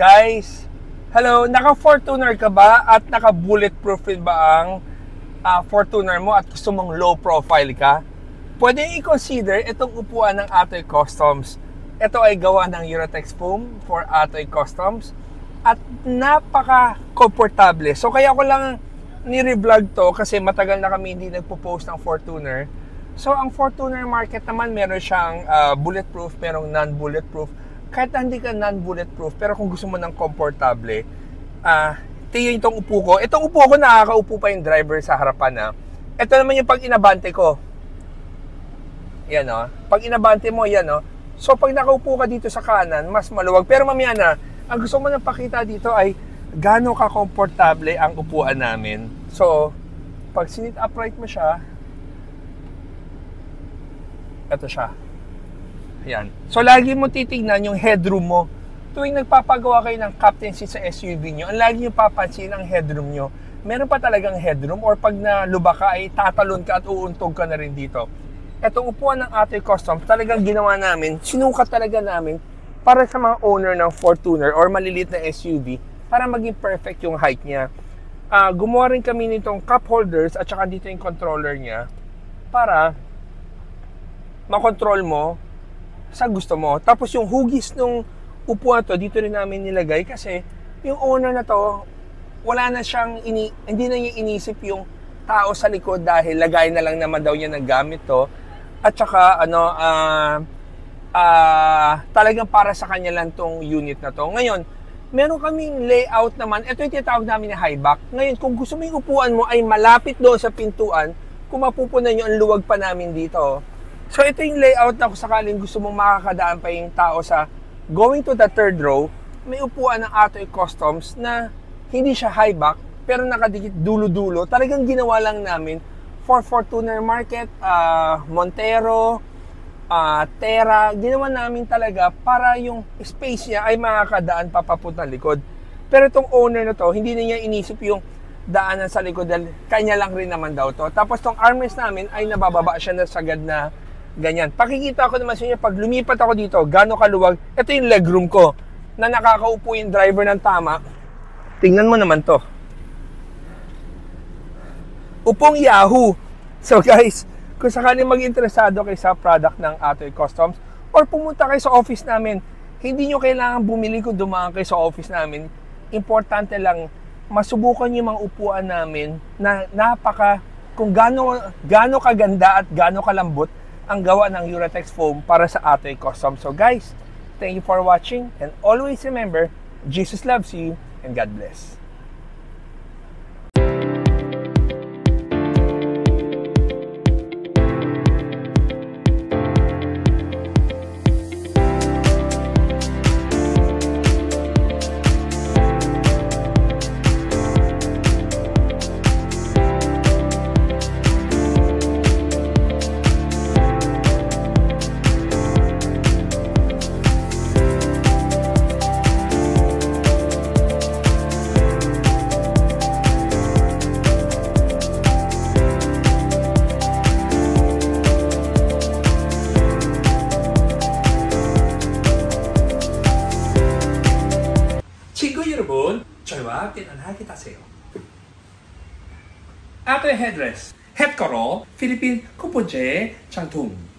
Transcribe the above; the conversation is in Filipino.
Guys, hello, naka-Fortuner ka ba at naka-bulletproof ba ang Fortuner mo at gusto mong low profile ka? Pwede i-consider itong upuan ng Atoy Customs. Ito ay gawa ng Uratex foam for Atoy Customs at napaka-komportable. So kaya ko lang ni-revlog to kasi matagal na kami hindi nagpo-post ng Fortuner. So ang Fortuner market naman meron siyang bulletproof, merong non-bulletproof. Kahit hindi ka non-bulletproof, pero kung gusto mo ng komportable, ito yung upo ko. Itong upo ko, nakakaupo pa yung driver sa harapan. Ito naman yung pag inabante ko. Yan o. Pag inabante mo, yan o. So pag nakaupo ka dito sa kanan, mas maluwag. Pero mamaya na, ang gusto mo nang pakita dito ay gaano ka komportable ang upuan namin. So, pag sinit upright mo siya, ito siya. Ayan. So, lagi mo titignan yung headroom mo. Tuwing nagpapagawa kayo ng captain seat sa SUV nyo, ang lagi nyo papansin ang headroom nyo. Meron pa talagang headroom or pag naluba ka ay tatalon ka at uuntog ka na rin dito. Itong upuan ng Atoy Customs, talagang ginawa namin, sinukat talaga namin para sa mga owner ng Fortuner or maliliit na SUV para maging perfect yung height niya. Gumawa rin kami nitong cup holders at saka dito yung controller niya para makontrol mo sa gusto mo. Tapos yung hugis nung upuan to, dito rin namin nilagay kasi yung owner na to, wala na siyang, hindi na niya inisip yung tao sa likod dahil lagay na lang naman daw niya ng gamit to. At saka, talagang para sa kanya lang tong unit na to. Ngayon, meron kaming layout naman. Ito yung tinatawag namin na high back. Ngayon, kung gusto mo yung upuan mo ay malapit doon sa pintuan, kung mapupunan nyo, ang luwag pa namin dito. So, ito yung layout na kung sakaling gusto mong makakadaan pa yung tao sa going to the third row, may upuan ng Atoy Customs na hindi siya high back, pero nakadikit dulo-dulo. Talagang ginawa lang namin for Fortuner Market, Montero, Terra. Ginawa namin talaga para yung space niya ay makakadaan papapuntang likod. Pero itong owner na to, hindi na niya inisip yung daanan sa likod dahil kanya lang rin naman daw to. Tapos itong armrest namin ay nabababa siya na sagad na ganyan. Pakikita ko naman sa inyo, pag lumipat ako dito, gano'ng kaluwag, ito yung legroom ko, na nakakaupo yung driver ng tama. Tingnan mo naman to. Upong Yahoo! So guys, kung sakaling mag-interesado kayo sa product ng Atoy Customs, or pumunta kayo sa office namin, hindi nyo kailangan bumili kung dumaan kayo sa office namin. Importante lang, masubukan yung mga upuan namin na kung gaano kaganda at gaano kalambot ang gawa ng Uratex foam para sa Atoy Customs. So guys, thank you for watching and always remember, Jesus loves you and God bless. 여러분, 저희와 함께 하게 하세요. Atoy Headrest, Head Coral, Philippine Kupuje, Changtung.